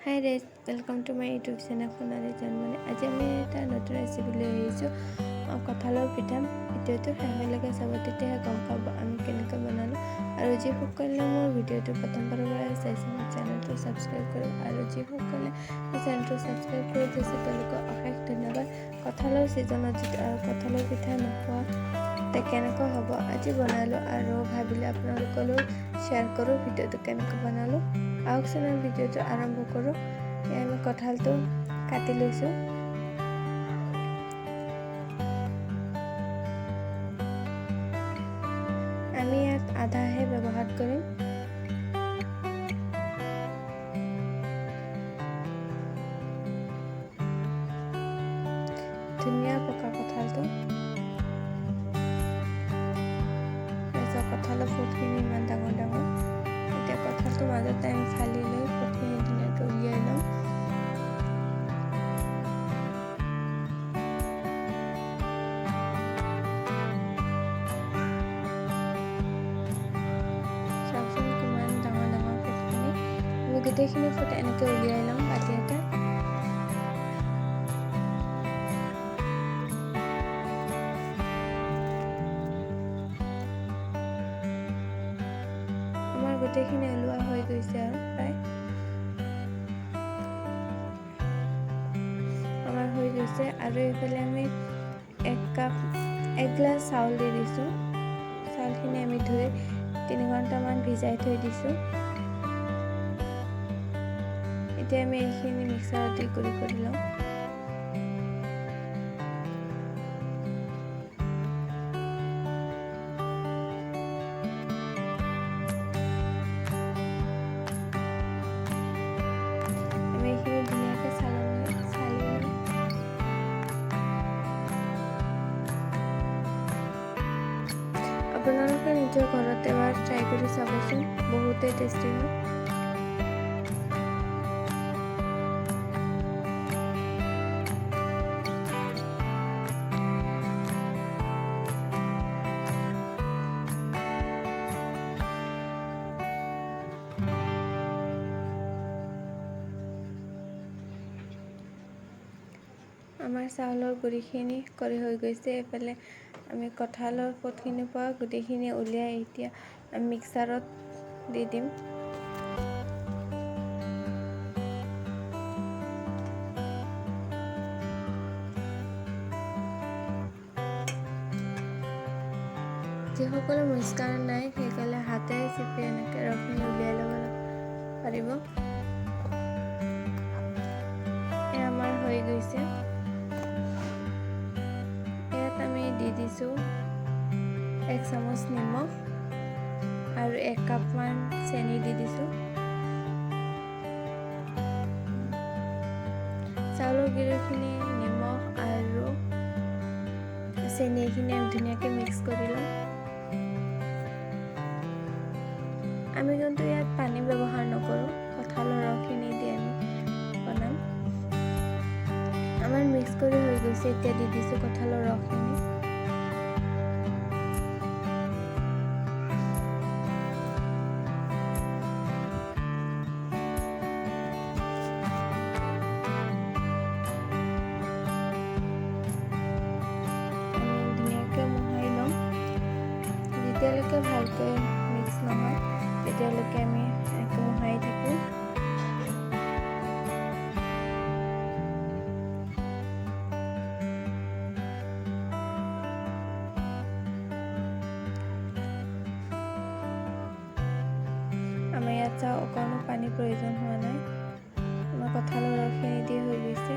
হাই ৰেছ welcome to my YouTube channel Sonali Jonmoni. আজি আমি এটা নতুন ৰেচিপি লৈ আহিছোঁ, কঁঠালৰ পিঠা। ভিডিঅ'টো শেষলৈকে চাব, তেতিয়াহে গম পাব আমি কেনেকৈ বনালোঁ। আৰু যিসকলে মোৰ ভিডিঅ'টো প্ৰথমবাৰৰ পৰা চাইছে মোৰ চেনেলটো ছাবস্ক্ৰাইব কৰক, আৰু যিসকলে মোৰ চেনেলটো ছাবস্ক্ৰাইব কৰি থৈছে তেওঁলোকক অশেষ ধন্যবাদ। কঁঠালৰ ছিজনত যিটো আৰু কঁঠালৰ পিঠা নোখোৱা কেনেকুৱা হ'ব আজি বনালোঁ, আৰু ভাবিলে আপোনালোকলৈ শ্বেয়াৰ কৰোঁ ভিডিঅ'টো কেনেকৈ বনালোঁ। আহকচোন আমি ভিডিঅ'টো আৰম্ভ কৰোঁ। আমি কঁঠালটো কাটি লৈছোঁ। আমি ইয়াত আধাহে ব্যৱহাৰ কৰিম। ধুনীয়া পকা কঁঠালটো। কঁঠালৰ ফুটখিনি ইমান ডাঙৰ ডাঙৰ। এতিয়া কঁঠালটো মাজতে আমি ফালি লৈ ফুটখিনি ধুনীয়াকৈ উলিয়াই লওঁ। চাওকচোন কিমান ডাঙৰ ডাঙৰ ফুটখিনি। আমি গোটেইখিনি ফুট এনেকৈ উলিয়াই লওঁ বাতি এটা। আমাৰ গোটেইখিনি ওলোৱা হৈ গৈছে আৰু প্ৰায় আমাৰ হৈ গৈছে। আৰু এইফালে আমি এক গ্লাছ চাউল দি দিছোঁ। চাউলখিনি আমি ধুই 3 ঘণ্টামান ভিজাই থৈ দিছোঁ। এতিয়া আমি এইখিনি মিক্সাৰত দি গুড়ি কৰি লওঁ। আমি এইখিনি ধুনীয়াকৈ চালি লওঁ। আপোনালোকে নিজৰ ঘৰত এবাৰ ট্ৰাই কৰি চাবচোন, বহুতেই টেষ্টি হয়। আমাৰ চাউলৰ গুড়িখিনি কৰি হৈ গৈছে। এইফালে আমি কঁঠালৰ ফুটখিনিৰ পৰা গোটেইখিনি উলিয়াই এতিয়া আমি মিক্সাৰত দি দিম। যিসকলৰ মিক্সাৰ নাই সেইসকলে হাতেৰে চিপি এনেকৈ ৰসখিনি উলিয়াই ল'ব পাৰিব। আমাৰ হৈ গৈছে। ইয়াত আমি দি দিছোঁ 1 চামুচ নিমখ আৰু 1 কাপমান চেনি দি দিছোঁ। চাউলৰ গুড়িখিনি, নিমখ আৰু চেনি এইখিনি আমি ধুনীয়াকৈ মিক্স কৰি লওঁ। আমি কিন্তু ইয়াত পানী ব্যৱহাৰ নকৰোঁ, কঁঠালৰ ৰসখিনি দি আমি বনাম। আমাৰ মিক্স কৰি হৈ গৈছে। এতিয়া দি দিছোঁ কঁঠালৰ ৰসখিনি। আমি ধুনীয়াকৈ মোহাৰি লওঁ। যেতিয়ালৈকে ভালকৈ মিক্স নহয় তেতিয়ালৈকে আমি এনেকৈ মোহাৰি থাকোঁ। আমাৰ ইয়াত চাওঁ অকণো পানীৰ প্ৰয়োজন হোৱা নাই। আমাৰ কঁঠালৰ ৰসখিনি দি হৈ গৈছে।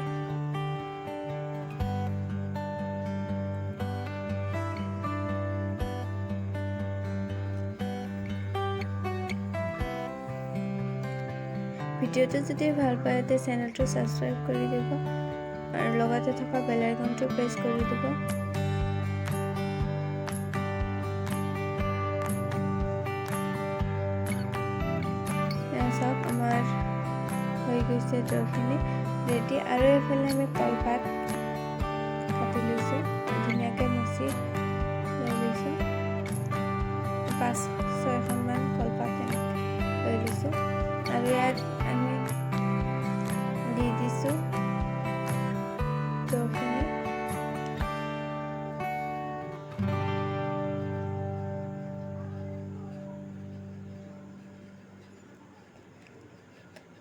ভিডিঅ'টো যদি ভাল পায় তে চেনেলটো ছাবস্ক্ৰাইব কৰি দিব, আৰু লগতে থকা বেল আইকনটো প্ৰেছ কৰি দিব। চাওক আমাৰ হৈ গৈছে ড্ৰ'খিনি ৰেডি। আৰু এইফালে আমি কলপাত কাটি লৈছোঁ, ধুনীয়াকৈ মুচি লৈ লৈছোঁ। 5-6খনমান কলপাত লৈ লৈছোঁ। আৰু ইয়াত আমি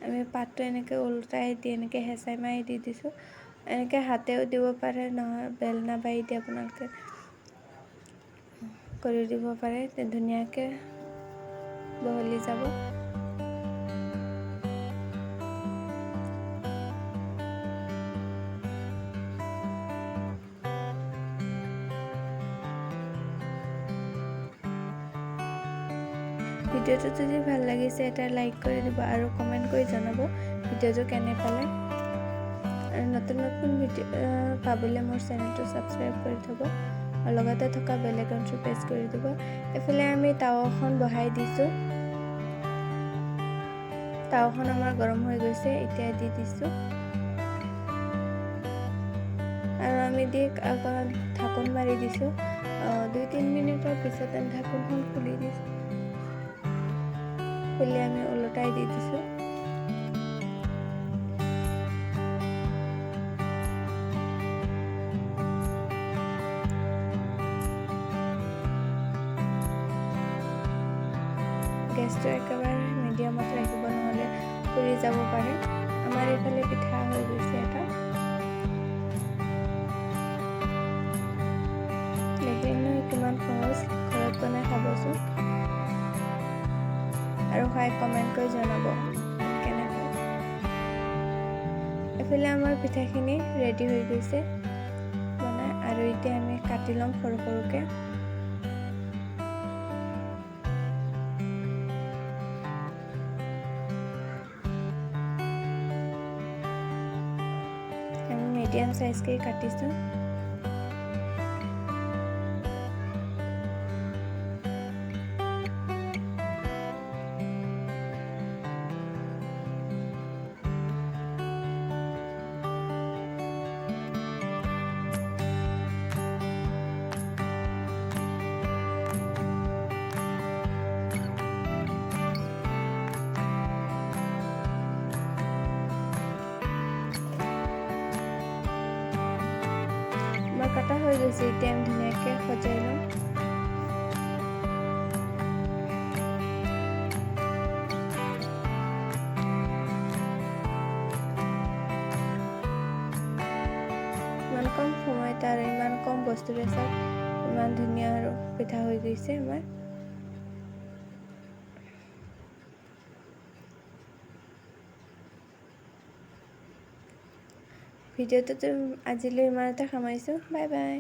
আমি পাতটো এনেকৈ ওলটাই দি এনেকৈ হেঁচাই মাৰি দি দিছোঁ। এনেকৈ হাতেও দিব পাৰে, নহয় বেলনা বাৰী দি আপোনালোকে কৰি দিব পাৰে, ধুনীয়াকৈ বহলি যাব। ভিডিঅ'টো যদি ভাল লাগিছে এটা লাইক কৰি দিব আৰু কমেণ্ট কৰি জনাব ভিডিঅ'টো কেনে পালে। আৰু নতুন নতুন ভিডিঅ' পাবলৈ মোৰ চেনেলটো ছাবস্ক্ৰাইব কৰি থ'ব আৰু লগতে থকা বেল আইকনটো প্ৰেছ কৰি দিব। এইফালে আমি টাৱাখন বহাই দিছোঁ। টাৱাখন আমাৰ গৰম হৈ গৈছে, এতিয়া দি দিছোঁ আৰু আমি দি ঢাকোন মাৰি দিছোঁ। 2-3 মিনিটৰ পিছত আমি ঢাকোনখন খুলি দিছোঁ। খুলি আমি ওলটাই দি দিছোঁ। গেছটো একেবাৰে মিডিয়ামত ৰাখিব, নহ'লে পুৰি যাব পাৰে। আমাৰ এইফালে পিঠা হৈ গৈছে এটা। দেখিলে নহয় কিমান সহজ, ঘৰত বনাই খাবচোন আৰু খাই কমেণ্ট কৰি জনাব কেনেকৈ। এইফালে আমাৰ পিঠাখিনি ৰেডি হৈ গৈছে বনাই, আৰু এতিয়া আমি কাটি ল'ম সৰু সৰুকৈ। আমি মিডিয়াম সাইজকৈ কাটিছোঁ। আমাৰ কাটা হৈ গৈছে, এতিয়া আমি ধুনীয়াকৈ সজাই লওঁ। ইমান কম সময়ত আৰু ইমান কম বস্তুৰে চাওক ইমান ধুনীয়া আৰু পিঠা হৈ গৈছে আমাৰ। ভিডিঅ'টো আজিলৈ ইমানতে সামৰিছোঁ। Bye bye.